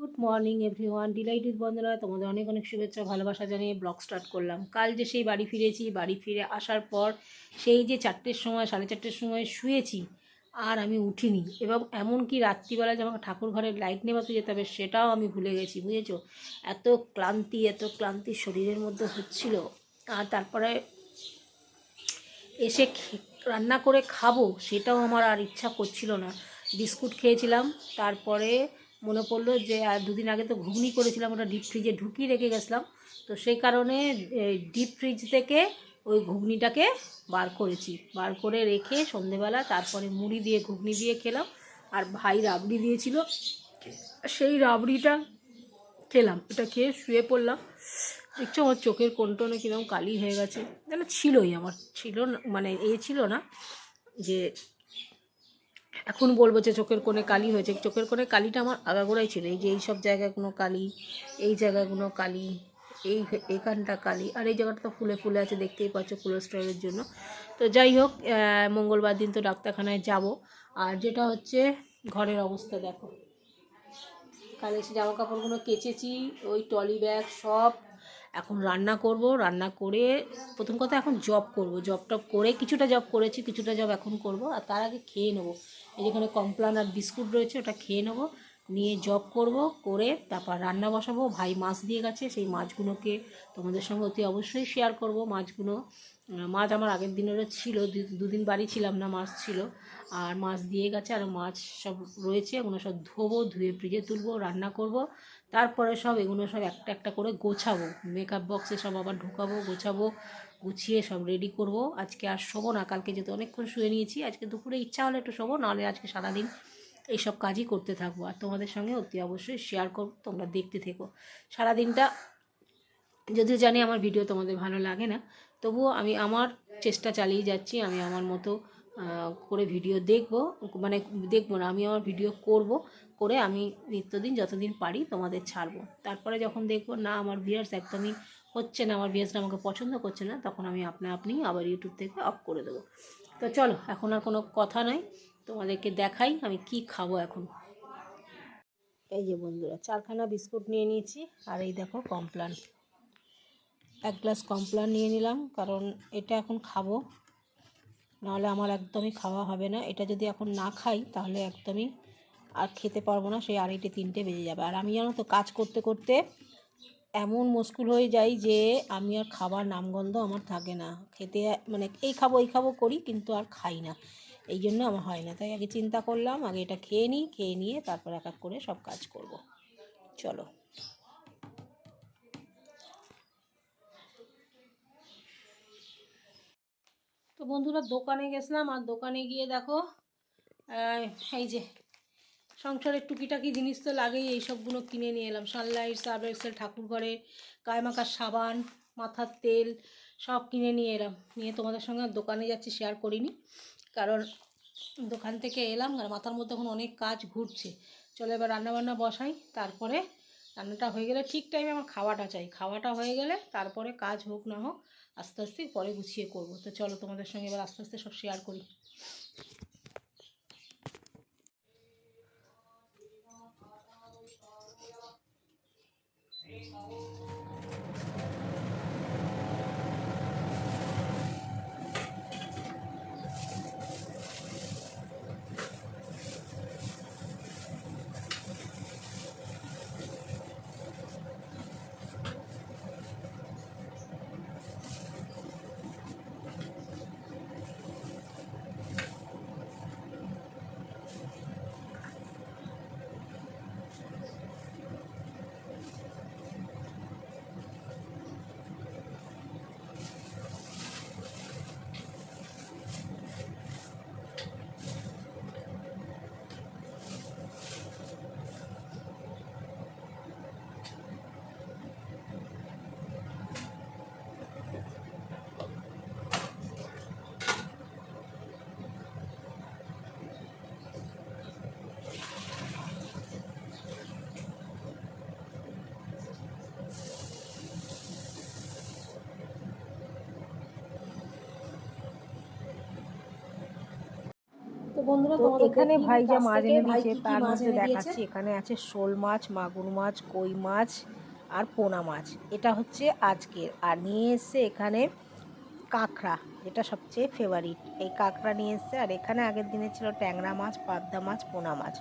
Good morning everyone, delight with Bandana তোমাদের অনেক অনেক শুভেচ্ছা ভালোবাসা জানিয়ে ব্লগ স্টার্ট করলাম। কাল যে সেই বাড়ি ফিরেছি, বাড়ি ফিরে আসার পর সেই যে 4টের সময় 4:30 সময় শুয়েছি আর আমি উঠিনি, এবং এমনকি রাত্রিবেলা যে আমাকে ঠাকুর ঘরের লাইট নেভাতে যেতে হবে সেটাও আমি ভুলে গেছি, বুঝেছো? এত ক্লান্তি শরীরের মধ্যে হচ্ছিল। আর তারপরে এসে রান্না করে খাবো সেটাও আমার আর ইচ্ছা করছিল না। বিস্কুট খেয়েছিলাম, তারপরে মনে পড়লো যে আর দুদিন আগে তো ঘুগনি করেছিলাম, ওটা ডিপ ফ্রিজে ঢুকিয়ে রেখে গেছিলাম। তো সেই কারণে ডিপ ফ্রিজ থেকে ওই ঘুগনিটাকে বার করে রেখে সন্ধেবেলা তারপরে মুড়ি দিয়ে ঘুগনি দিয়ে খেলাম। আর ভাই রাবড়ি দিয়েছিল, সেই রাবড়িটা খেলাম। এটা খেয়ে শুয়ে পড়লাম। দেখছো আমার চোখের কোণটোনে কীরকম কালি হয়ে গেছে, যেন ছিলই, আমার ছিল না, মানে ছিল না যে এখন বলবো যে চোখের কোণে কালি হয়েছে। চোখের কোণে কালিটা আমার আগাগোড়াই ছিল, এই যে এই সব জায়গাগুলো কালি, এই জায়গাগুলো কালি, এখানটা কালি, আর এই জায়গাটা তো ফুলে ফুলে আছে, দেখতেই পাচ্ছ কোলেস্টেরলের জন্য। তো যাই হোক, মঙ্গলবার দিন তো ডাক্তারখানায় যাব। আর যেটা হচ্ছে ঘরের অবস্থা দেখো, কাল এসে জামা কাপড়গুলো কেচেছি, ওই টলি ব্যাগ সব। এখন রান্না করব, রান্না করে প্রথম কথা এখন জব করব, জব করে কিছুটা জব করেছি, কিছুটা জব এখন করব। আর তার আগে খেয়ে নেবো, এই যেখানে কমপ্লান আর বিস্কুট রয়েছে ওটা খেয়ে নেবো, নিয়ে জব করব, করে তারপর রান্না বসাবো। ভাই মাছ দিয়ে গেছে, সেই মাছগুলোকে তোমাদের সঙ্গে অতি অবশ্যই শেয়ার করব। মাছ আমার আগের দিনেরও ছিল, দুদিন বাড়ি ছিলাম না, মাছ ছিল। আর মাছ দিয়ে গেছে, আর মাছ সব রয়েছে, এগুলো সব ধোবো, ধুয়ে ফ্রিজে তুলবো, রান্না করব। তারপরে সব এগুলো সব একটা একটা করে গোছাবো, মেকআপ বক্সে সব আবার ঢোকাবো, গোছাবো, গুছিয়ে সব রেডি করব। আজকে আর শোবো না, কালকে যেহেতু অনেকক্ষণ শুয়ে নিয়েছি, আজকে দুপুরে ইচ্ছা হলে একটু শোবো, নাহলে আজকে সারাদিন এইসব কাজই করতে থাকবো। আর তোমাদের সঙ্গে অতি অবশ্যই শেয়ার করবো, তোমরা দেখতে থেকো সারাদিনটা। যদিও জানি আমার ভিডিও তোমাদের ভালো লাগে না, তবুও আমি আমার চেষ্টা চালিয়ে যাচ্ছি। আমি আমার মতো করে ভিডিও দেখবো না, আমি আমার ভিডিও করে আমি নিত্যদিন যতদিন পারি তোমাদের ছাড়বো। তারপরে যখন দেখবো না আমার ভিউয়ার্স একদমই হচ্ছে না, আমার ভিউয়ার্সরা আমাকে পছন্দ করছে না, তখন আমি আপনি আবার ইউটিউব থেকে অফ করে দেবো। তো চলো, এখন আর কোনো কথা নাই, তোমাদেরকে দেখাই আমি কি খাবো এখন। এই যে বন্ধুরা, 4খানা বিস্কুট নিয়ে নিয়েছি, আর এই দেখো কমপ্লান, 1 গ্লাস কমপ্লান নিয়ে নিলাম, কারণ এটা এখন খাবো, নাহলে আমার একদমই খাওয়া হবে না। এটা যদি এখন না খাই তাহলে একদমই আর খেতে পারবো না, সেই 2:30-3টে বেজে যাবে। আর আমি জানো তো কাজ করতে করতে এমন মুশকিল হয়ে যাই যে আমি আর খাবার নামগন্ধ আমার থাকে না, খেতে মানে এই খাবো করি, কিন্তু আর খাই না, এই জন্য আমার হয় না। তাই আগে চিন্তা করলাম আগে এটা খেয়ে নিই, খেয়ে নিয়ে তারপর এক এক করে সব কাজ করব। চলো। তো বন্ধুরা, দোকানে গেছিলাম, আর দোকানে গিয়ে দেখো এই যে সংসারের টুকিটাকি জিনিস তো লাগেই, এই সবগুলো কিনে নিয়ে এলাম। সানলাইট, সার্ফ এক্সেল, ঠাকুর ঘরে গায়ে মাখার সাবান, মাথার তেল সব কিনে নিয়ে এলাম। নিয়ে তোমাদের সঙ্গে দোকানে যাচ্ছি শেয়ার করিনি, কারণ দোকান থেকে এলাম আর মাথার মধ্যে এখন অনেক কাজ ঘুরছে। চলো এবার রান্নাবান্না বসাই, তারপরে রান্নাটা হয়ে গেলে ঠিক টাইমে আমার খাওয়াটা চাই, খাওয়াটা হয়ে গেলে তারপরে কাজ হোক না হোক আস্তে আস্তে পরে গুছিয়ে করব। তো চলো তোমাদের সঙ্গে এবার আস্তে আস্তে সব শেয়ার করি। তো বন্ধুরা, তো তোমাদের এখানে দেখিয়ে ভাই দিই যা কাছ মাছ থেকে এনে ভাই দিয়েছে কি কি তার মাছ মধ্যে এনে দিয়েছে। দেখাচ্ছি। এখানে আছে শোল মাছ, মাগুর মাছ, কই মাছ আর পোনা মাছ। এটা হচ্ছে আজকের। আর নিয়ে এসছে এখানে কাঁকড়া, যেটা সবচেয়ে ফেভারিট। এই কাঁকড়া নিয়ে এসছে। আর এখানে আগের দিনে ছিল ট্যাংরা মাছ, পাবদা মাছ, পোনা মাছ,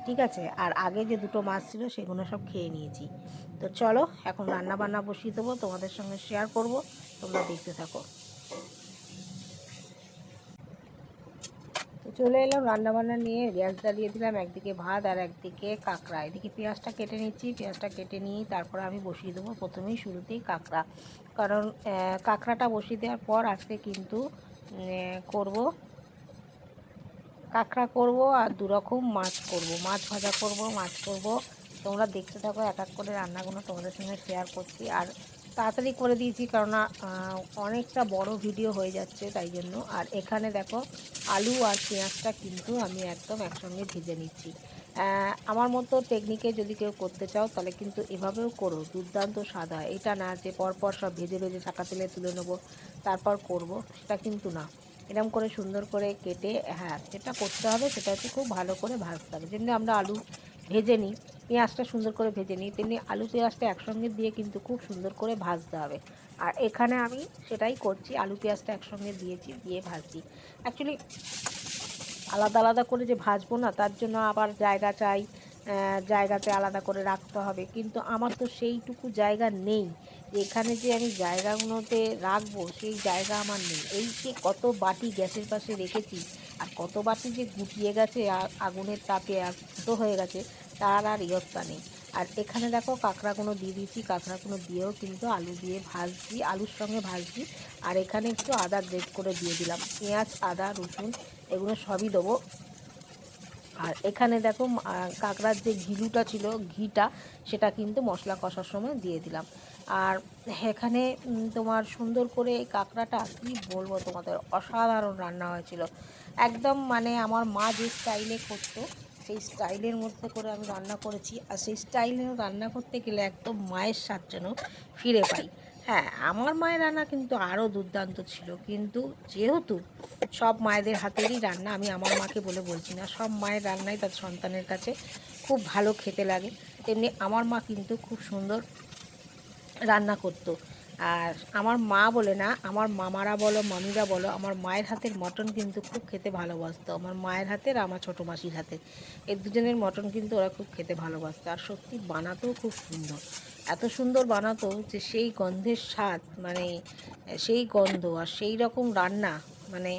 ঠিক আছে। আর আগে যে দুটো মাছ ছিল সেগুলো সব খেয়ে নিয়েছি। তো চলো এখন রান্না বান্না বসিয়ে দেবো, তোমাদের সঙ্গে শেয়ার করব, তোমরা দেখতে থাকো। তো চলে এলাম রান্নাবান্না নিয়ে, গ্যাস জ্বালিয়ে দিলাম। একদিকে ভাত আর একদিকে কাঁকড়া। এদিকে পেঁয়াজটা কেটে নিচ্ছি। পেঁয়াজটা কেটে নিয়েই তারপরে আমি বসিয়ে দেবো প্রথমেই শুরুতেই কাঁকড়া। কারণ কাঁকড়াটা বসিয়ে দেওয়ার পর আজকে কিন্তু করব কাঁকড়া করব আর দুরকম মাছ করব, মাছ ভাজা করব, মাছ করব। তোমরা দেখতে থাকো এক এক করে রান্নাগুলো তোমাদের সঙ্গে শেয়ার করছি। আর তাড়াতাড়ি করে দিয়েছি কারণ অনেকটা বড় ভিডিও হয়ে যাচ্ছে তাই জন্য। আর এখানে দেখো আলু আর পেঁয়াজটা কিন্তু আমি একদম একসঙ্গে ভেজে নিচ্ছি। আমার মতো টেকনিকে যদি কেউ করতে চাও তাহলে কিন্তু এভাবেও করো, দুর্দান্ত স্বাদ হয়। এটা না যে পরপর সব ভেজে ভেজে ছাকা তেলে তুলে নেবো তারপর করব, সেটা কিন্তু না। এরকম করে সুন্দর করে কেটে, হ্যাঁ যেটা করতে হবে সেটা হচ্ছে খুব ভালো করে ভাজতে হবে। যেমনি আমরা আলু ভেজে নিই, পেঁয়াজটা সুন্দর করে ভেজে নিই, তেমনি আলু পেঁয়াজটা একসঙ্গে দিয়ে কিন্তু খুব সুন্দর করে ভাজতে হবে। আর এখানে আমি সেটাই করছি, আলু পেঁয়াজটা একসঙ্গে দিয়েছি, দিয়ে ভাজছি। অ্যাকচুয়ালি আলাদা আলাদা করে যে ভাজবো না, তার জন্য আবার জায়গা চাই, জায়গাতে আলাদা করে রাখতে হবে। কিন্তু আমার তো সেইটুকু জায়গা নেই যে এখানে যে আমি জায়গাগুলোতে রাখবো, সেই জায়গা আমার নেই। এই যে কত বাটি গ্যাসের পাশে রেখেছি আর কত বাটি যে গুটিয়ে গেছে আগুনের তাপে আর ফুটো হয়ে গেছে, তার আর ইয়ত্তা নেই। আর এখানে দেখো কাঁকড়াগুলো দিয়ে দিয়েছি, কাঁকড়াগুলো দিয়েও কিন্তু আলু দিয়ে ভাজছি, আলুর সঙ্গে ভাজছি। আর এখানে একটু আদা গ্রেট করে দিয়ে দিলাম, পেঁয়াজ আদা রসুন এগুলো সবই দেবো। আর এখানে দেখো কাঁকড়ার যে ঘিলুটা ছিল, ঘিটা, সেটা কিন্তু মশলা কষার সময় দিয়ে দিলাম। আর এখানে তোমার সুন্দর করে এই কাঁকড়াটা কী বলবো তোমাদের, অসাধারণ রান্না হয়েছিল একদম। মানে আমার মা যে স্টাইলে করতো সেই স্টাইলের মধ্যে করে আমি রান্না করেছি। আর সেই স্টাইলে রান্না করতে গেলে একদম মায়ের স্বাদ যেন ফিরে পাই। হ্যাঁ, আমার মায়ের রান্না কিন্তু আরও দুর্দান্ত ছিল। কিন্তু যেহেতু সব মায়েদের হাতেরই রান্না, আমি আমার মাকে বলে বলছি না, সব মায়ের রান্নাই তার সন্তানের কাছে খুব ভালো খেতে লাগে, তেমনি আমার মা কিন্তু খুব সুন্দর রান্না করতো। আর আমার মা বলে না, আমার মামারা বলো মামিরা বলো, আমার মায়ের হাতের মটন কিন্তু খুব খেতে ভালোবাসতো। আমার মায়ের হাতের, আমার ছোটো মাসির হাতের, এই দুজনের মটন কিন্তু ওরা খুব খেতে ভালোবাসতো। আর সত্যি বানাতেও খুব সুন্দর, এত সুন্দর বানাতো যে সেই গন্ধের স্বাদ, মানে সেই গন্ধ আর সেই রকম রান্না। মানে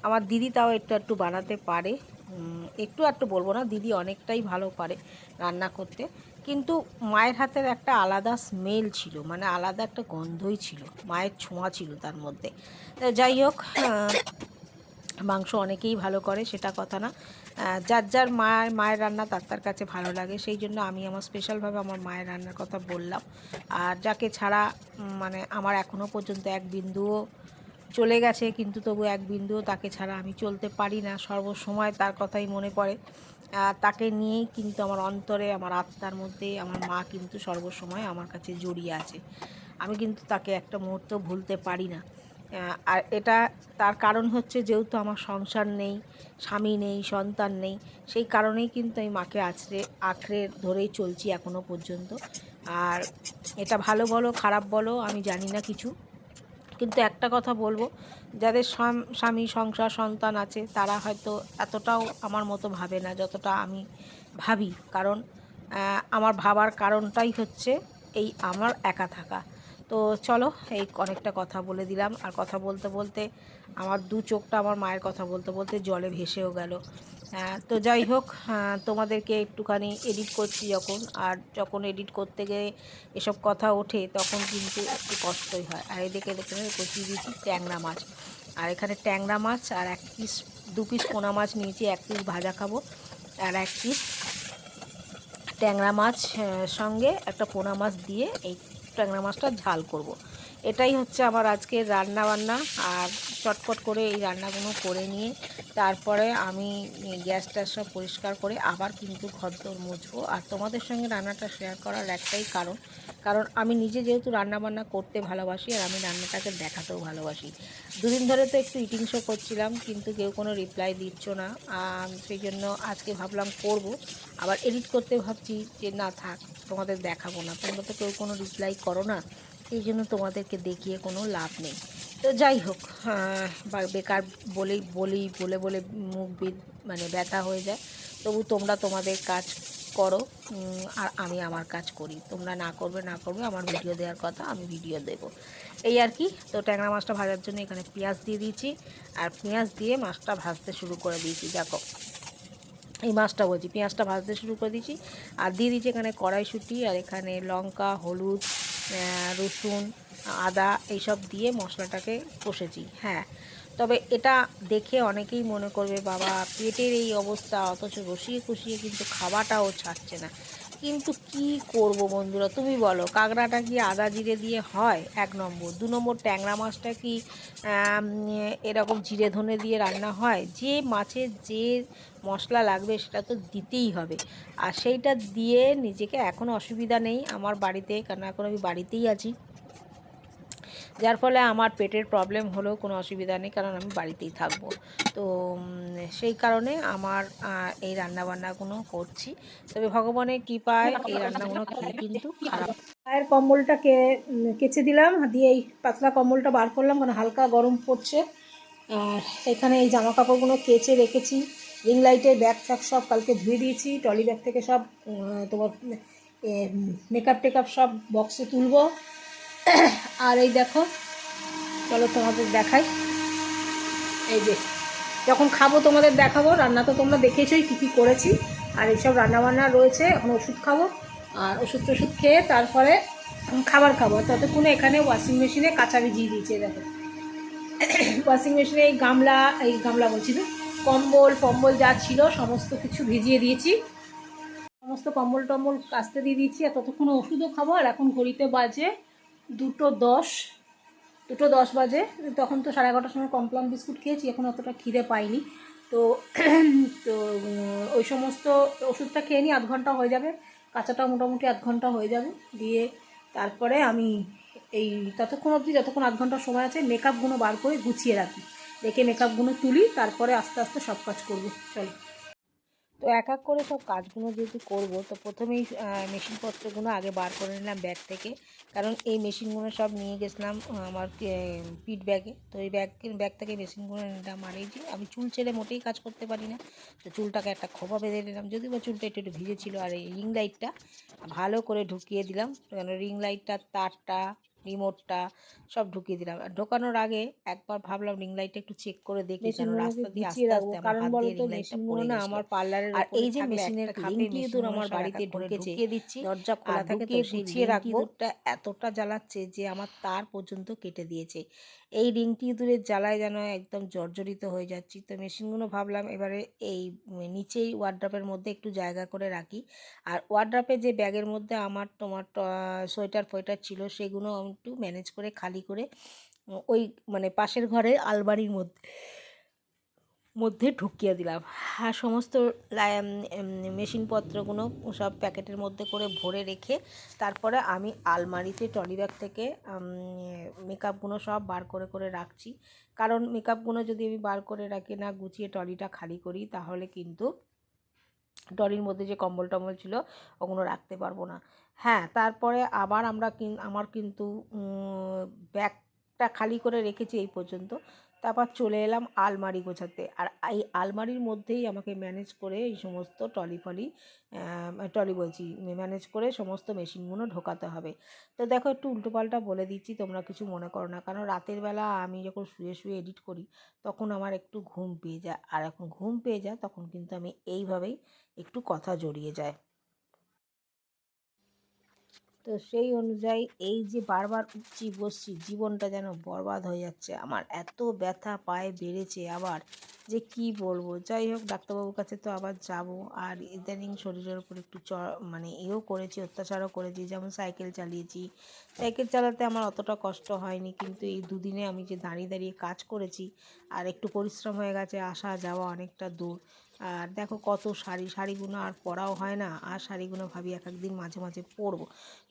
আমার দিদি তাও একটু একটু বানাতে পারে, একটু একটু বলবো না, দিদি অনেকটাই ভালো পারে রান্না করতে। কিন্তু মায়ের হাতের একটা আলাদা স্মেল ছিল, মানে আলাদা একটা গন্ধই ছিল, মায়ের ছোঁয়া ছিল তার মধ্যে। যাই হোক, মাংস অনেকেই ভালো করে সেটা কথা না, যার যার মায়ের রান্না তার তার কাছে ভালো লাগে। সেই জন্য আমি আমার স্পেশালভাবে আমার মায়ের রান্নার কথা বললাম। আর যাকে ছাড়া মানে আমার এখনও পর্যন্ত এক বিন্দুও চলে গেছে, কিন্তু তবু এক বিন্দুও তাকে ছাড়া আমি চলতে পারি না, সর্বসময় তার কথাই মনে পড়ে। তাকে নিয়েই কিন্তু আমার অন্তরে, আমার আত্মার মধ্যে আমার মা কিন্তু সর্বসময় আমার কাছে জড়িয়ে আছে। আমি কিন্তু তাকে একটা মুহূর্ত ভুলতে পারি না। আর এটা তার কারণ হচ্ছে, যেহেতু আমার সংসার নেই, স্বামী নেই, সন্তান নেই, সেই কারণেই কিন্তু আমি মাকে আঁকড়ে ধরেই চলছি এখনও পর্যন্ত। আর এটা ভালো বলো খারাপ বলো আমি জানি না কিছু, কিন্তু একটা কথা বলবো, যাদের স্বামী সংসার সন্তান আছে তারা হয়তো এতটাও আমার মতো ভাবে না যতটা আমি ভাবি। কারণ আমার ভাবার কারণটাই হচ্ছে এই আমার একা থাকা। তো চলো, এই অনেকটা কথা বলে দিলাম। আর কথা বলতে বলতে আমার দু চোখটা আমার মায়ের কথা বলতে বলতে জলে ভেসেও গেল। তো যাই হোক, তোমাদেরকে একটুখানি এডিট করছি যখন, আর যখন এডিট করতে গিয়ে এসব কথা ওঠে তখন কিন্তু একটু কষ্টই হয়। আর এদিকে দেখে কষিয়ে দিয়েছি ট্যাংরা মাছ। আর এখানে ট্যাংরা মাছ আর দু পিস পোনা মাছ নিয়েছি, এক পিস ভাজা খাবো আর এক পিস ট্যাংরা মাছ সঙ্গে একটা পোনা মাছ দিয়ে এই ট্যাংরা মাছটা ঝাল করব। এটাই হচ্ছে আমার আজকে রান্না বান্না। আর চটপট করে এই রান্নাগুলো করে নিয়ে তারপরে আমি গ্যাস ট্যাস সব পরিষ্কার করে আবার কিন্তু ঘরদোর মুছবো। আর তোমাদের সঙ্গে রান্নাটা শেয়ার করার একটাই কারণ, কারণ আমি নিজে যেহেতু রান্নাবান্না করতে ভালোবাসি আর আমি রান্নাটাকে দেখাতেও ভালোবাসি। দুদিন ধরে তো একটু ইটিং শো করছিলাম, কিন্তু কেউ কোনো রিপ্লাই দিচ্ছ না। সেই জন্য আজকে ভাবলাম করব। আবার এডিট করতে ভাবছি যে না থাক, তোমাদের দেখাবো না, তোমরা তো কেউ কোনো রিপ্লাই করো না, এই জন্য তোমাদেরকে দেখিয়ে কোনো লাভ নেই। তো যাই হোক, বেকার বলে বলে মুখ মানে ব্যথা হয়ে যায়। তবু তোমরা তোমাদের কাজ করো, আর আমি আমার কাজ করি। তোমরা না করবে আমার ভিডিও দেওয়ার কথা, আমি ভিডিও দেব, এই আর কি। তো ট্যাংরা মাছটা ভাজার জন্য এখানে পেঁয়াজ দিয়ে দিয়েছি, আর পেঁয়াজ দিয়ে মাছটা ভাজতে শুরু করে দিয়েছি। দেখো, এই মাছটা বলছি, পেঁয়াজটা ভাজতে শুরু করে দিয়েছি। আর দিয়ে দিয়েছি এখানে কড়াইশুঁটি, আর এখানে লঙ্কা, হলুদ, রসুন, আদা এইসব দিয়ে মশলাটাকে কষেছি। হ্যাঁ, তবে এটা দেখে অনেকেই মনে করবে বাবা পেটের এই অবস্থা, অথচ রসিয়ে কষিয়ে কিন্তু খাওয়াটাও ছাড়ছে না। কিন্তু কি করব বন্ধুরা, তুমি বলো, কাঁকড়াটা কি আদা জিরে দিয়ে হয়? 1 নম্বর। 2 নম্বর, ট্যাংরা মাছটা কি এরকম জিরে ধনে দিয়ে রান্না হয়? যে মাছের যে মশলা লাগবে সেটা তো দিতেই হবে। আর সেইটা দিয়ে নিজেকে এখন অসুবিধা নেই আমার বাড়িতে, কারণ এখন আমি বাড়িতেই আছি, যার ফলে আমার পেটের প্রবলেম হলেও কোনো অসুবিধা নেই, কারণ আমি বাড়িতেই থাকবো। তো সেই কারণে আমার এই রান্নাবান্নাগুলো করছি। তবে ভগবানের কৃপায় এই রান্নাগুলো খেয়ে কিন্তু খারাপ। গায়ের কম্বলটাকে কেচে দিলাম, দিয়ে এই পাতলা কম্বলটা বার করলাম কারণ হালকা গরম পড়ছে। আর এখানে এই জামা কাপড়গুলো কেচে রেখেছি। রিং লাইটের ব্যাগ ফ্যাগ সব কালকে ধুয়ে দিয়েছি, ট্রলি ব্যাগ থেকে সব তোমার মেকআপ টেকআপ সব বক্সে তুলবো। আর এই দেখো, চলো তোমাদের দেখাই। এই যে যখন খাবো তোমাদের দেখাবো, রান্না তো তোমরা দেখেছোই কী কী করেছি। আর এইসব রান্নাবান্না রয়েছে, এখন ওষুধ খাবো, আর ওষুধ টষুধ খেয়ে তারপরে খাবার খাবো। ততক্ষণে এখানে ওয়াশিং মেশিনে কাঁচা ভিজিয়ে দিয়েছে। দেখো, ওয়াশিং মেশিনে এই গামলা বলছি না, কম্বল যা ছিল সমস্ত কিছু ভিজিয়ে দিয়েছি, সমস্ত কম্বল টম্বল কাচতে দিয়ে দিয়েছি। আর ততক্ষণ ওষুধও খাবো। আর এখন ঘড়িতে বাজে 2:10, 2:10 বাজে। তখন তো 11:30টার সময় কমপ্লান বিস্কুট খেয়েছি, এখন অতটা খিদে পাইনি। তো তো ওই সমস্ত ওষুধটা খেয়ে নিই, 1/2 ঘন্টা হয়ে যাবে, কাঁচাটা মোটামুটি 1/2 ঘন্টা হয়ে যাবে। দিয়ে তারপরে আমি এই ততক্ষণ অবধি, যতক্ষণ 1/2 ঘন্টা সময় আছে, মেকআপগুলো বার করে গুছিয়ে রাখি, রেখে মেকআপগুলো তুলি, তারপরে আস্তে আস্তে সব কাজ করবো। চলো। তো এক এক করে সব কাজগুলো যেহেতু করবো, তো প্রথমেই মেশিনপত্রগুলো আগে বার করে নিলাম ব্যাগ থেকে, কারণ এই মেশিনগুলো সব নিয়ে গেছিলাম আমার পিঠ ব্যাগে। তো এই ব্যাগ থেকে মেশিনগুলো নিলাম। আর এই যে আমি চুল ছেড়ে মোটেই কাজ করতে পারি না, তো চুলটাকে একটা খোপা বেঁধে নিলাম, যদিও বা চুলটা একটু একটু ভিজেছিল। আর এই রিং লাইটটা ভালো করে ঢুকিয়ে দিলাম, কারণ রিং লাইটটার তারটা, রিমোটটা সব ঢুকিয়ে দিলাম। আর ঢোকানোর আগে একবার ভাবলাম রিং লাইটটা একটু চেক করে দেখি, কারণ রাস্তা দিয়ে আস্তে আস্তে আমার হাত দিয়ে রিং লাইটটা পড়ে গেছিলো। আমার পার্লারের আর এই যে মেশিনের লিঙ্কি ইঁদুর আমার বাড়িতে ঢুকেছে, দিচ্ছি দরজা খোলা থাকে, তো সেই লিঙ্কি ইঁদুরটা এতটা জ্বালাচ্ছে যে আমার তার পর্যন্ত কেটে দিয়েছে। এই লিঙ্কি ইঁদুরের জ্বালায় যেন একদম জর্জরিত হয়ে যাচ্ছি। তো মেশিনগুলো ভাবলাম এবারে এই নিচেই ওয়ার্ড্রপের মধ্যে একটু জায়গা করে রাখি। আর ওয়ার্ড্রপে যে ব্যাগের মধ্যে আমার তোমার সোয়েটার ফোয়েটার ছিল, সেগুলো একটু ম্যানেজ করে খালি করে ওই মানে পাশের ঘরে আলমারির মধ্যে ঢুকিয়ে দিলাম। আর সমস্ত মেশিনপত্রগুলো সব প্যাকেটের মধ্যে করে ভরে রেখে তারপরে আমি আলমারিতে ট্রলি ব্যাগ থেকে মেকআপগুলো সব বার করে করে রাখছি। কারণ মেকআপগুলো যদি আমি বার করে রাখি, না গুছিয়ে ট্রলিটা খালি করি, তাহলে কিন্তু ট্রলির মধ্যে যে কম্বল টম্বল ছিল ওগুলো রাখতে পারবো না। হ্যাঁ, তারপরে আবার আমার কিন্তু ব্যাগটা খালি করে রেখেছি এই পর্যন্ত। তারপর চলে এলাম আলমারি গোছাতে। আর এই আলমারির মধ্যেই আমাকে ম্যানেজ করে এই সমস্ত ট্রলি বলছি, ম্যানেজ করে সমস্ত মেশিনগুলো ঢোকাতে হবে। তো দেখো, একটু উল্টোপাল্টা বলে দিচ্ছি, তোমরা কিছু মনে করো না, কারণ রাতের বেলা আমি যখন শুয়ে শুয়ে এডিট করি তখন আমার একটু ঘুম পেয়ে যায়। আর এখন ঘুম পেয়ে যায় তখন কিন্তু আমি এইভাবেই একটু কথা জড়িয়ে যায়। তো সেই অনুযায়ী এই যে বারবার উঠছি বসছি, জীবনটা যেন বরবাদ হয়ে যাচ্ছে আমার। এত ব্যথা পায়ে বেড়েছে আবার, যে কি বলবো। যাই হোক, ডাক্তারবাবুর কাছে তো আবার যাব। আর ইদানিং শরীরের উপর একটু মানে এও করেছি, অত্যাচারও করেছি। যেমন সাইকেল চালিয়েছি, সাইকেল চালাতে আমার অতটা কষ্ট হয়নি, কিন্তু এই দুদিনে আমি যে দাঁড়িয়ে দাঁড়িয়ে কাজ করেছি আর একটু পরিশ্রম হয়ে গেছে, আসা যাওয়া অনেকটা দূর। আর দেখো কত শাড়িগুলো আর পরাও হয় না। আর শাড়িগুলো ভাবি এক একদিন মাঝে মাঝে পরবো,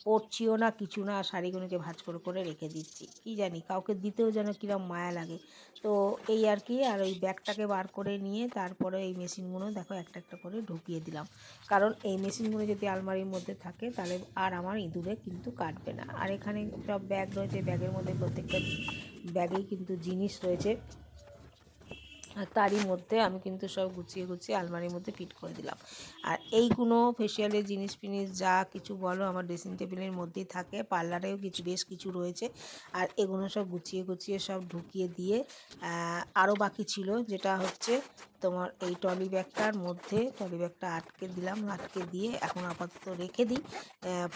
পরছিও না কিছু না, আর শাড়িগুলোকে ভাঁজ করে রেখে দিচ্ছি। কি জানি, কাউকে দিতেও যেন কিরম মায়া লাগে। তো এই আর কি। আর ওই ব্যাগটাকে বার করে নিয়ে তারপরে এই মেশিনগুলো দেখো একটা একটা করে ঢুকিয়ে দিলাম, কারণ এই মেশিনগুলো যদি আলমারির মধ্যে থাকে তাহলে আর আমার ইঁদুরে কিন্তু কাটবে না। আর এখানে সব ব্যাগ রয়েছে, ব্যাগের মধ্যে প্রত্যেকটা ব্যাগেই কিন্তু জিনিস রয়েছে। আর তারই মধ্যে আমি কিন্তু সব গুছিয়ে গুছিয়ে আলমারির মধ্যে ফিট করে দিলাম। আর এইগুলো ফেসিয়ালের জিনিস ফিনিস যা কিছু বলো আমার ড্রেসিং টেবিলের মধ্যেই থাকে। পার্লারেও বেশ কিছু রয়েছে। আর এগুলো সব গুছিয়ে গুছিয়ে সব ঢুকিয়ে দিয়ে আরও বাকি ছিল, যেটা হচ্ছে তোমার এই ট্রলি ব্যাগটা আটকে দিলাম। আটকে দিয়ে এখন আপাতত রেখে দিই,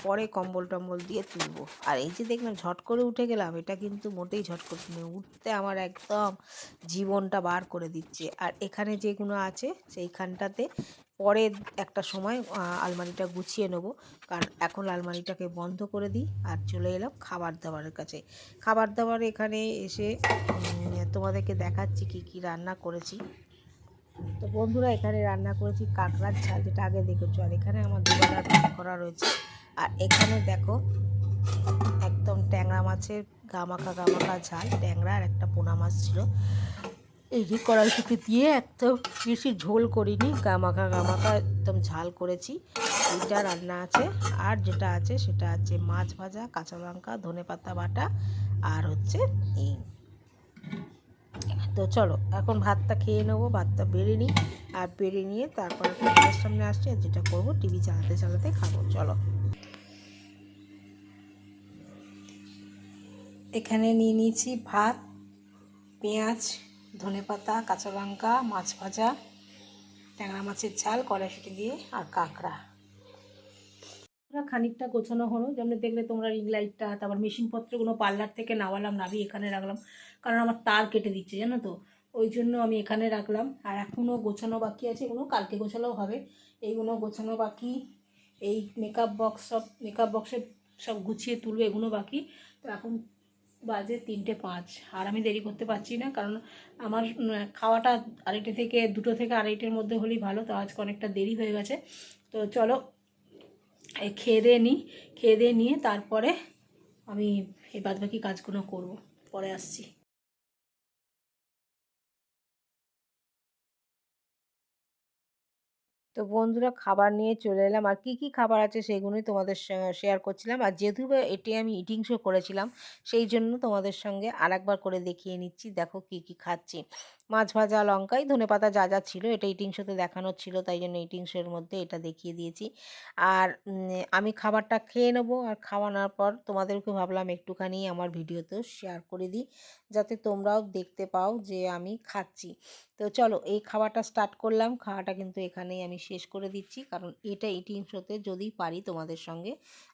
পরে কম্বল টম্বল দিয়ে তুলবো। আর এই যে দেখলাম ঝট করে উঠে গেলাম, এটা কিন্তু মোটেই ঝট করতে নেই, উঠতে আমার একদম জীবনটা বার করে দিচ্ছে। আর এখানে যেগুলো আছে সেইখানটাতে পরে একটা সময় আলমারিটা গুছিয়ে নেব, কারণ এখন আলমারিটাকে বন্ধ করে দিই। আর চলে এলাম খাবার দাবারের কাছে। খাবার দাবার এখানে এসে তোমাদেরকে দেখাচ্ছি কি কি রান্না করেছি। তো বন্ধুরা, এখানে রান্না করেছি কাঁকড়ার ঝাল, যেটা আগে দেখেছো। আর এখানে আমার দুবেলার ভাত করা রয়েছে। আর এখানে দেখো একদম ট্যাংরা মাছের গামাখা ঝাল, ট্যাংরা আর একটা পোনা মাছ ছিল। এই যে কড়াইশুঁটি দিয়ে একদম বেশি ঝোল করিনি, গামাখা একদম ঝাল করেছি। এইটা রান্না আছে। আর যেটা আছে সেটা আছে মাছ ভাজা, কাঁচা লঙ্কা, ধনেপাতা বাটা, আর হচ্ছে এই। তো চলো এখন ভাতটা খেয়ে নেবো, ভাতটা বেড়ে নিই। আর বেড়ে নিয়ে তারপরে তোমাদের সামনে আসছি, আর যেটা করবো টিভি চালাতে চালাতে খাবো। চলো। এখানে নিয়ে নিয়েছি ভাত, পেঁয়াজ, ধনেপাতা, কাঁচা লঙ্কা, মাছ ভাজা, ট্যাংরা মাছের ঝাল, কড়াইশুঁটি দিয়ে, আর কাঁকড়া। খানিকটা গোছানো হলো, যেমন দেখলে তোমরা রিং লাইটটা, তারপর মেশিনপত্রগুলো পার্লার থেকে নামালাম, নামিয়ে এখানে রাখলাম, কারণ আমার তার কেটে দিচ্ছে জানো তো, ওই জন্য আমি এখানে রাখলাম। আর এখনও গোছানো বাকি আছে, এগুলো কালকে গোছালেও হবে। এইগুলো গোছানো বাকি, এই মেকআপ বক্সে সব গুছিয়ে তুলবে, এগুলো বাকি। তো এখন বাজে 3:05, আর আমি দেরি করতে পারছি না, কারণ আমার খাওয়াটা 2:30 থেকে 2 থেকে 2:30-এর মধ্যে হলেই ভালো। তো আজকে অনেকটা দেরি হয়ে গেছে। তো চলো খেয়ে দিয়ে নিয়ে তারপরে আমি এই বাদবাকি কাজগুলো করব, পরে আসছি। তো বন্ধুরা, খাবার নিয়ে চলে এলাম। আর কি কি খাবার আছে সেগুলোই তোমাদের সঙ্গে শেয়ার করছিলাম। আর যেহেতু এটি আমি ইটিং শো করেছিলাম, সেই জন্য তোমাদের সঙ্গে আরেকবার করে দেখিয়ে নিচ্ছি। দেখো কি কি খাচ্ছি। মাছ ভাজা, লঙ্কাই, ধনেপাতা যা যা ছিল, এটা ইটিং শোতে দেখানোর ছিল, তাই জন্য ইটিং শোর মধ্যে এটা দেখিয়ে দিয়েছি। আর আমি খাবারটা খেয়ে নেবো। আর খাওয়ানোর পর তোমাদেরকে ভাবলাম একটুখানি আমার ভিডিওতেও শেয়ার করে দিই, যাতে তোমরাও দেখতে পাও যে আমি খাচ্ছি। তো চলো এই খাওয়াটা স্টার্ট করলাম। খাওয়াটা কিন্তু এখানেই আমি শেষ করে দিচ্ছি, কারণ এটা ইটিং শোতে যদি পারি তোমাদের সঙ্গে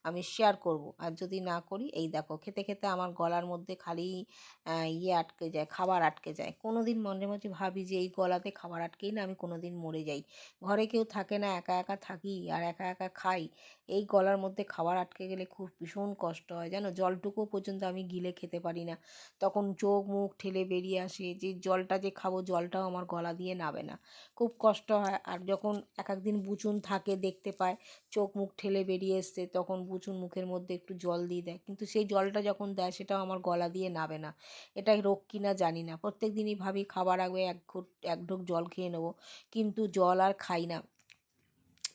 আমি শেয়ার করব। আর যদি না করি, এই দেখো খেতে খেতে আমার গলার মধ্যে খালি আটকে যায়, খাবার আটকে যায়। কোনো দিন মনে মাঝে ভাবি যে এই গলাতে খাবার আটকেই না আমি কোনো দিন মরে যাই। ঘরে কেউ থাকে না, একা একা থাকি আর একা একা খাই। এই গলার মধ্যে খাবার আটকে গেলে খুব ভীষণ কষ্ট হয় জানো। জলটুকু পর্যন্ত আমি গিলে খেতে পারি না, তখন চোখ মুখ ঠেলে বেরিয়ে আসে। যে জলটা যে খাবো, জলটাও আমার গলা দিয়ে নাবে না, খুব কষ্ট হয়। আর যখন এক একদিন বুচুন থাকে, দেখতে পায় চোখ মুখ ঠেলে বেরিয়ে এসছে, তখন বুচুন মুখের মধ্যে একটু জল দিয়ে দেয়, কিন্তু সেই জলটা যখন দেয় সেটাও আমার গলা দিয়ে নাবে না। এটা রোগ কিনা জানি না। প্রত্যেক দিনই ভাবি খাবার আগে এক ঢোক জল খেয়ে নেবো, কিন্তু জল আর খাই না।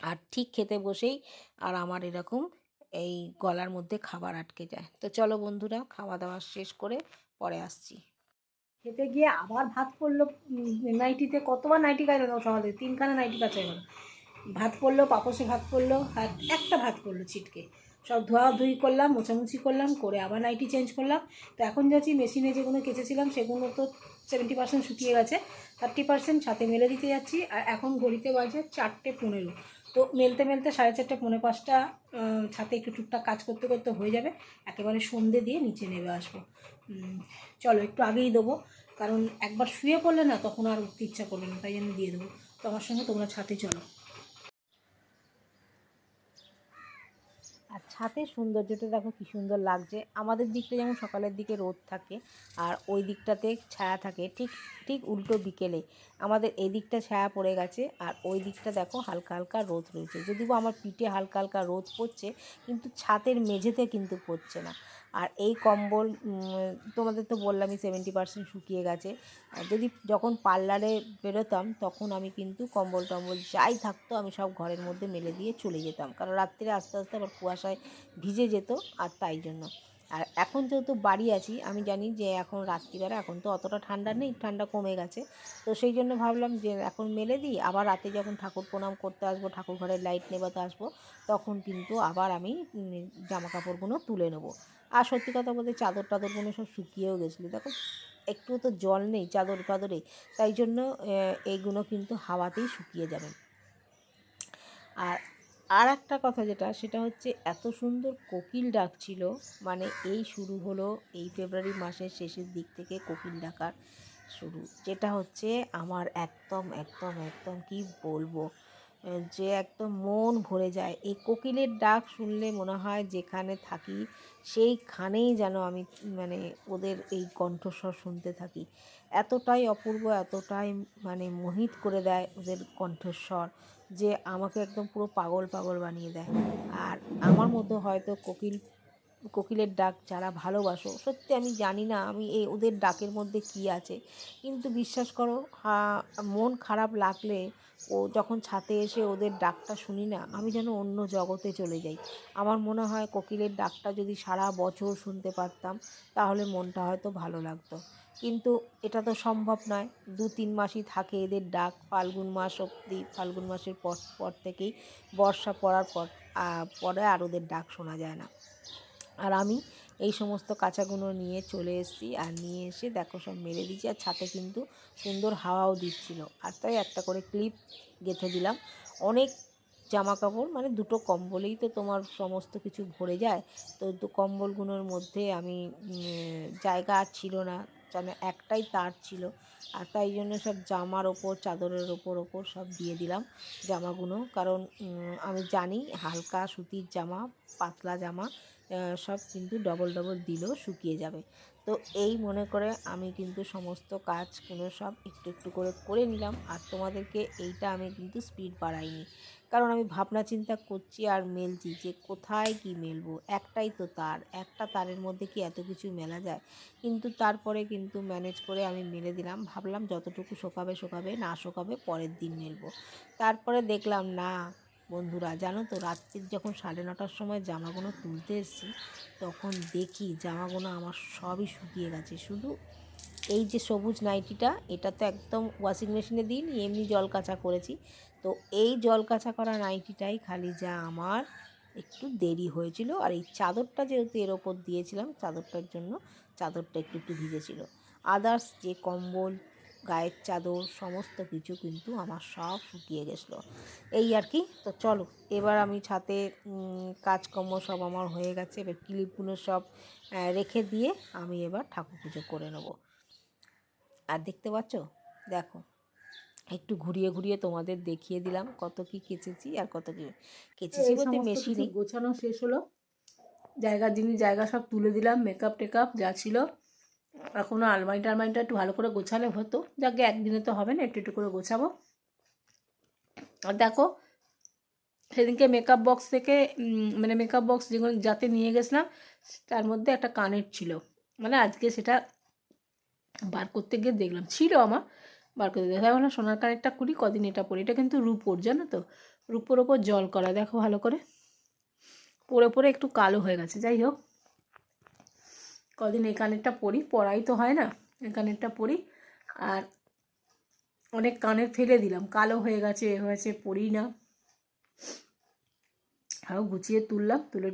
আর ঠিক খেতে বসেই আর আমার এরকম এই গলার মধ্যে খাবার আটকে যায়। তো চলো বন্ধুরা, খাওয়া দাওয়া শেষ করে পরে আসছি। খেতে গিয়ে আবার ভাত পড়লো নাইটিতে। কতবার নাইটি কাছে সমাজে 3খানা নাইটি কাছে গেল। ভাত পড়লো, পাপসে ভাত পড়লো, আর একটা ভাত পড়লো ছিটকে। সব ধোয়াধুয়ি করলাম, মোছামুছি করলাম, করে আবার নাইটি চেঞ্জ করলাম। তো এখন যাচ্ছি মেশিনে যেগুলো কেচেছিলাম সেগুলো তো 70% শুকিয়ে গেছে, 30% ছাতে মেলে দিতে যাচ্ছি। আর এখন ঘড়িতে বাজে 4:15। তো মেলতে মেলতে 4:30 4:45 ছাতে একটু টুকটাক কাজ করতে করতে হয়ে যাবে। একেবারে সন্ধে দিয়ে নিচে নেমে আসবো। চলো একটু আগেই দেবো, কারণ একবার শুয়ে পড়লে না তখন আর উঠতে ইচ্ছা করবে না, তাই আমি দিয়ে দেবো। তো আমার সঙ্গে তোমরা ছাতে চলো। আর ছাতের সৌন্দর্যটা দেখো কী সুন্দর লাগছে। আমাদের দিকটা যেমন সকালের দিকে রোদ থাকে আর ওই দিকটাতে ছায়া থাকে, ঠিক ঠিক উল্টো বিকেলে আমাদের এই দিকটা ছায়া পড়ে গেছে আর ওই দিকটা দেখো হালকা হালকা রোদ রয়েছে। যদিও আমার পিঠে হালকা হালকা রোদ পড়ছে, কিন্তু ছাতের মেঝেতে কিন্তু পড়ছে না। আর এই কম্বল তোমাদের তো বললামই 70% শুকিয়ে গেছে। যদি যখন পার্লারে বেরোতাম তখন আমি কিন্তু কম্বল টম্বল যাই থাকতো আমি সব ঘরের মধ্যে মেলে দিয়ে চলে যেতাম, কারণ রাত্রিরে আস্তে আস্তে আবার কুয়াশায় ভিজে যেত। আর তাই জন্য আর এখন যেহেতু বাড়ি আছি আমি জানি যে এখন রাত্রিবেলা এখন তো অতটা ঠান্ডা নেই, ঠান্ডা কমে গেছে। তো সেই জন্য ভাবলাম যে এখন মেলে দিই, আবার রাতে যখন ঠাকুর প্রণাম করতে আসবো, ঠাকুর ঘরের লাইট নেভাতে আসবো, তখন কিন্তু আবার আমি জামা কাপড়গুলো তুলে নেবো। আর সত্যি কথা বলতে চাদর টাদরগুলো সব শুকিয়েও গেছিলো, দেখো একটু তো জল নেই চাদর ফাদরে, তাই জন্য এইগুলো কিন্তু হাওয়াতেই শুকিয়ে যাবে। আর আর একটা কথা যেটা সেটা হচ্ছে এত সুন্দর কোকিল ডাক ছিল, মানে এই শুরু হলো এই ফেব্রুয়ারি মাসের শেষের দিক থেকে কোকিল ডাকার শুরু, যেটা হচ্ছে আমার একদম একদম একদম কি বলবো, যে একদম মন ভরে যায়। এই কোকিলের ডাক শুনলে মনে হয় যেখানে থাকি সেইখানেই যেন আমি মানে ওদের এই কণ্ঠস্বর শুনতে থাকি। এতটাই অপূর্ব, এতটাই মানে মোহিত করে দেয় ওদের কণ্ঠস্বর, যে আমাকে একদম পুরো পাগল পাগল বানিয়ে দেয়। আর আমার মতো হয়তো কোকিলের ডাক যারা ভালোবাসো, সত্যি আমি জানি না আমি এই ওদের ডাকের মধ্যে কী আছে, কিন্তু বিশ্বাস করো মন খারাপ লাগলে ও যখন ছাতে এসে ওদের ডাকটা শুনি না, আমি যেন অন্য জগতে চলে যাই। আমার মনে হয় কোকিলের ডাকটা যদি সারা বছর শুনতে পারতাম তাহলে মনটা হয়তো ভালো লাগতো, কিন্তু এটা তো সম্ভব নয়। 2-3 মাসই থাকে এদের ডাক, ফাল্গুন মাস অবধি। ফাল্গুন মাসের পর থেকেই বর্ষা পড়ার পরে আর ওদের ডাক শোনা যায় না। আর আমি এই সমস্ত কাঁচাগুলো নিয়ে চলে এসেছি, আর নিয়ে এসে দেখো সব মেরে দিচ্ছি। আর ছাতে কিন্তু সুন্দর হাওয়াও দিচ্ছিল, আর তাই একটা করে ক্লিপ গেঁথে দিলাম। অনেক জামা কাপড়, মানে 2টো কম্বলেই তো তোমার সমস্ত কিছু ভরে যায়। তো কম্বলগুলোর মধ্যে আমি জায়গা আর ছিল না, যেন একটাই তার ছিল। আর তাই জন্য সব জামার ওপর চাদরের ওপর সব দিয়ে দিলাম জামাগুলো, কারণ আমি জানি হালকা সুতির জামা, পাতলা জামা সব কিন্তু ডবল ডবল দিলেও শুকিয়ে যাবে। তো এই মনে করে আমি কিন্তু সমস্ত কাজগুলো সব একটু একটু করে করে নিলাম। আর তোমাদেরকে এইটা আমি কিন্তু স্পিড বাড়াইনি, কারণ আমি ভাবনা চিন্তা করছি আর মেলছি যে কোথায় কি মেলবো। একটাই তো তার, একটা তারের মধ্যে কি এত কিছু মেলা যায়? কিন্তু তারপরে কিন্তু ম্যানেজ করে আমি মেলে দিলাম। ভাবলাম যতটুকু শোকাবে, না শোকাবে পরের দিন মেলবো। তারপরে দেখলাম না বন্ধুরা, জানো তো রাত্রির যখন 9:30টার সময় জামাগুলো তুলতে এসেছি, তখন দেখি জামাগুলো আমার সবই শুকিয়ে গেছে। শুধু এই যে সবুজ নাইটিটা, এটা তো একদম ওয়াশিং মেশিনে দিইনি, এমনি জল কাচা করেছি। তো এই জল কাচা করা নাইটিটাই খালি যা আমার একটু দেরি হয়েছিল। আর এই চাদরটা যেহেতু এর ওপর দিয়েছিলাম, চাদরটার জন্য চাদরটা একটু একটু ভিজেছিল। আদার্স যে কম্বল, গায়ের চাদর, সমস্ত কিছু কিন্তু আমার সব শুকিয়ে গেছিলো। এই আর কি। তো চলো এবার আমি ছাতে কাজকর্ম সব আমার হয়ে গেছে, এবার ক্লিপগুলো সব রেখে দিয়ে আমি এবার ঠাকুর পুজো করে নেবো। আর দেখতে পাচ্ছ, দেখো একটু ঘুরিয়ে ঘুরিয়ে তোমাদের দেখিয়ে দিলাম কত কি কেচেছি আর কত কি কেচেছি বলতে সমস্ত কিছু মেশিনে। গোছানো শেষ হলো, জায়গার জিনিস জায়গা সব তুলে দিলাম, মেকআপ টেকআপ যা ছিল। এখনও আলমারিটা একটু ভালো করে গোছালে হতো, যাকে একদিনে তো হবে না, একটু একটু করে গোছাবো। আর দেখো সেদিনকে মেকআপ বক্স থেকে মানে মেকআপ বক্স যেগুলো যাতে নিয়ে গেছিলাম তার মধ্যে একটা কানের ছিল, মানে আজকে সেটা বার করতে গিয়ে দেখলাম ছিল আমার, বার করতে দেখা বললাম সোনার কানেরটা করি, কদিন এটা পরি। এটা কিন্তু রূপোর, জানো তো, রূপোর ওপর জল করা, দেখো ভালো করে পরে পরে একটু কালো হয়ে গেছে। যাই হোক, কদিন এই কানেরটা পরি, পরাই তো হয় না, এই কানেরটা পরি। আর অনেক কানের ফেলে দিলাম, কালো হয়ে গেছে, হয়েছে, পরি না। আরও গুছিয়ে তুললাম, তুলে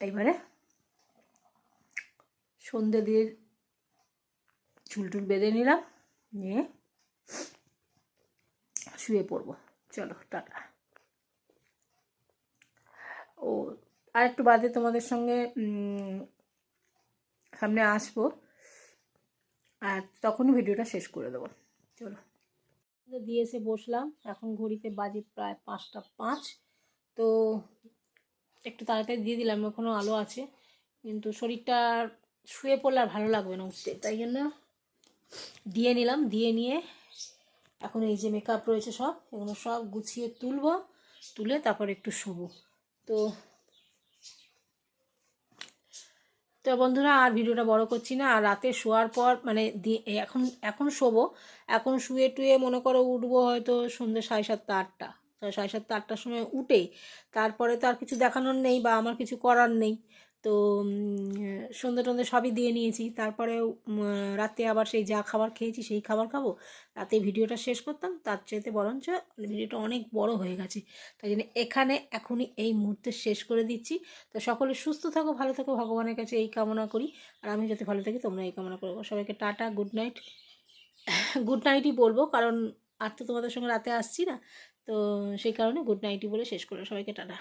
এইবারে সন্ধে দিয়ে চুল টুল বেঁধে নিলাম, নিয়ে শুয়ে পড়বো। চলো টাটা। ও আর একটু বাদে তোমাদের সঙ্গে সামনে আসবো, আর তখনই ভিডিওটা শেষ করে দেবো। চলো, দিয়ে এসে বসলাম, এখন ঘড়িতে বাজে প্রায় 5টা 5। তো একটু তাড়াতাড়ি দিয়ে দিলাম, এখনও আলো আছে, কিন্তু শরীরটা শুয়ে পড়লে আর ভালো লাগবে না উঠতে, তাই জন্য দিয়ে নিলাম। দিয়ে নিয়ে এখন এই যে মেকআপ রয়েছে সব, এগুলো সব গুছিয়ে তুলবো, তুলে তারপর একটু শোবো। তো তো বন্ধুরা, আর ভিডিওটা বড় করছি না। আর রাতে শোয়ার পর মানে এখন শোবো, এখন শুয়ে টুয়ে মনে করো উঠবো হয়তো সন্ধ্যে 7:30 8টা, 7:30 8টার সময় উঠে তারপরে তো আর কিছু দেখানোর নেই বা আমার কিছু করার নেই। তো সন্ধ্যে টন্ধে সবই দিয়ে নিয়েছি, তারপরে রাতে আবার সেই যা খাবার খেয়েছি সেই খাবার খাবো, রাতে ভিডিওটা শেষ করতাম, তার চাইতে বরঞ্চ ভিডিওটা অনেক বড় হয়ে গেছে, তাই জন্য এখানে এখনই এই মুহূর্তে শেষ করে দিচ্ছি। তো সকলে সুস্থ থাকো, ভালো থাকো, ভগবানের কাছে এই কামনা করি, আর আমি যাতে ভালো থাকি তোমরা এই কামনা করবো। সবাইকে টাটা, গুড নাইট। গুড নাইটই বলবো, কারণ আর তো তোমাদের সঙ্গে রাতে আসছি না, তো সেই কারণে গুড নাইটই বলে শেষ করবো। সবাইকে টাটা।